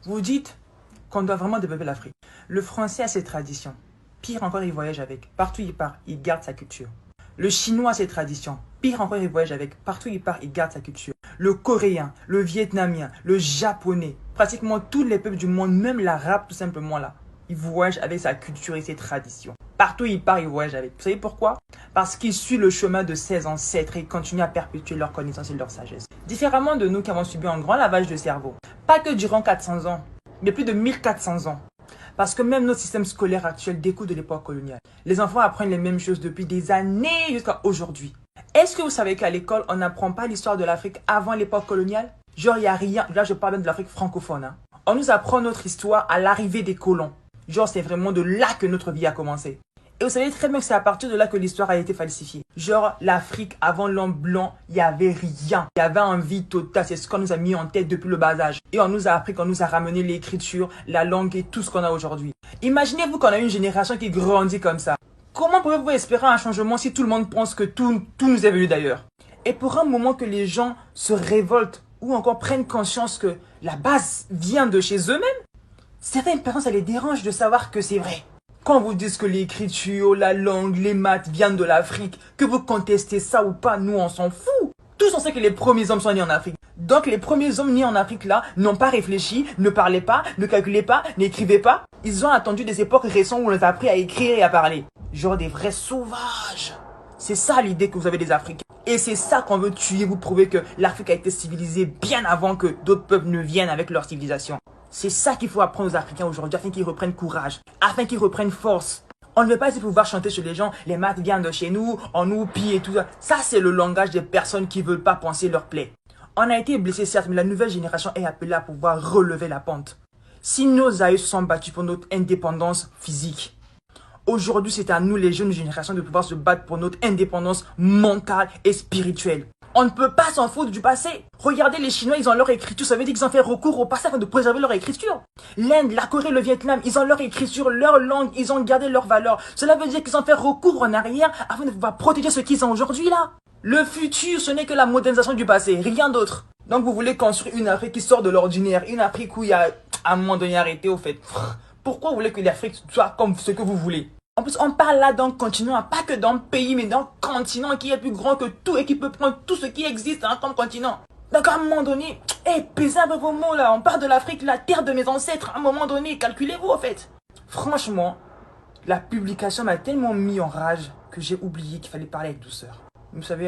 Vous dites qu'on doit vraiment développer l'Afrique. Le français a ses traditions. Pire encore, il voyage avec. Partout où il part, il garde sa culture. Le chinois a ses traditions. Pire encore, il voyage avec. Partout où il part, il garde sa culture. Le coréen, le vietnamien, le japonais, pratiquement tous les peuples du monde, même l'arabe tout simplement là, il voyage avec sa culture et ses traditions. Partout où il part, il voyage avec. Vous savez pourquoi? Parce qu'il suit le chemin de ses ancêtres et il continue à perpétuer leur connaissance et leur sagesse. Différemment de nous qui avons subi un grand lavage de cerveau. Pas que durant 400 ans, mais plus de 1400 ans. Parce que même notre système scolaire actuel découle de l'époque coloniale. Les enfants apprennent les mêmes choses depuis des années jusqu'à aujourd'hui. Est-ce que vous savez qu'à l'école, on n'apprend pas l'histoire de l'Afrique avant l'époque coloniale? Genre, il n'y a rien. Là, je parle de l'Afrique francophone. Hein. On nous apprend notre histoire à l'arrivée des colons. Genre, c'est vraiment de là que notre vie a commencé. Et vous savez très bien que c'est à partir de là que l'histoire a été falsifiée. Genre, l'Afrique, avant l'homme blanc, il n'y avait rien. Il y avait un vide total. C'est ce qu'on nous a mis en tête depuis le bas âge. Et on nous a appris qu'on nous a ramené l'écriture, la langue et tout ce qu'on a aujourd'hui. Imaginez-vous qu'on a une génération qui grandit comme ça. Comment pouvez-vous espérer un changement si tout le monde pense que tout nous est venu d'ailleurs? Et pour un moment que les gens se révoltent ou encore prennent conscience que la base vient de chez eux-mêmes, certaines personnes, ça les dérange de savoir que c'est vrai. Quand vous dites que l'écriture, la langue, les maths viennent de l'Afrique, que vous contestez ça ou pas, nous on s'en fout. Tous on sait que les premiers hommes sont nés en Afrique. Donc les premiers hommes nés en Afrique là, n'ont pas réfléchi, ne parlaient pas, ne calculaient pas, n'écrivaient pas. Ils ont attendu des époques récentes où on les a appris à écrire et à parler. Genre des vrais sauvages. C'est ça l'idée que vous avez des Africains. Et c'est ça qu'on veut tuer, vous prouver que l'Afrique a été civilisée bien avant que d'autres peuples ne viennent avec leur civilisation. C'est ça qu'il faut apprendre aux Africains aujourd'hui afin qu'ils reprennent courage, afin qu'ils reprennent force. On ne veut pas essayer de pouvoir chanter chez les gens, les maths viennent de chez nous, on nous pille et tout ça. Ça, c'est le langage des personnes qui ne veulent pas penser leur plaie. On a été blessés certes, mais la nouvelle génération est appelée à pouvoir relever la pente. Si nos aïeux se sont battus pour notre indépendance physique, aujourd'hui c'est à nous les jeunes générations de pouvoir se battre pour notre indépendance mentale et spirituelle. On ne peut pas s'en foutre du passé. Regardez les Chinois, ils ont leur écriture. Ça veut dire qu'ils ont fait recours au passé afin de préserver leur écriture. L'Inde, la Corée, le Vietnam, ils ont leur écriture, leur langue, ils ont gardé leurs valeurs. Cela veut dire qu'ils ont fait recours en arrière afin de pouvoir protéger ce qu'ils ont aujourd'hui là. Le futur, ce n'est que la modernisation du passé, rien d'autre. Donc vous voulez construire une Afrique qui sort de l'ordinaire, une Afrique où il y a à un moment donné arrêté au fait. Pourquoi vous voulez que l'Afrique soit comme ce que vous voulez? En plus, on parle là d'un continent, pas que d'un pays, mais d'un continent qui est plus grand que tout et qui peut prendre tout ce qui existe hein, comme continent. Donc à un moment donné, pesez un peu vos mots là, on parle de l'Afrique, la terre de mes ancêtres, à un moment donné, calculez-vous en fait. Franchement, la publication m'a tellement mis en rage que j'ai oublié qu'il fallait parler avec douceur. Vous savez,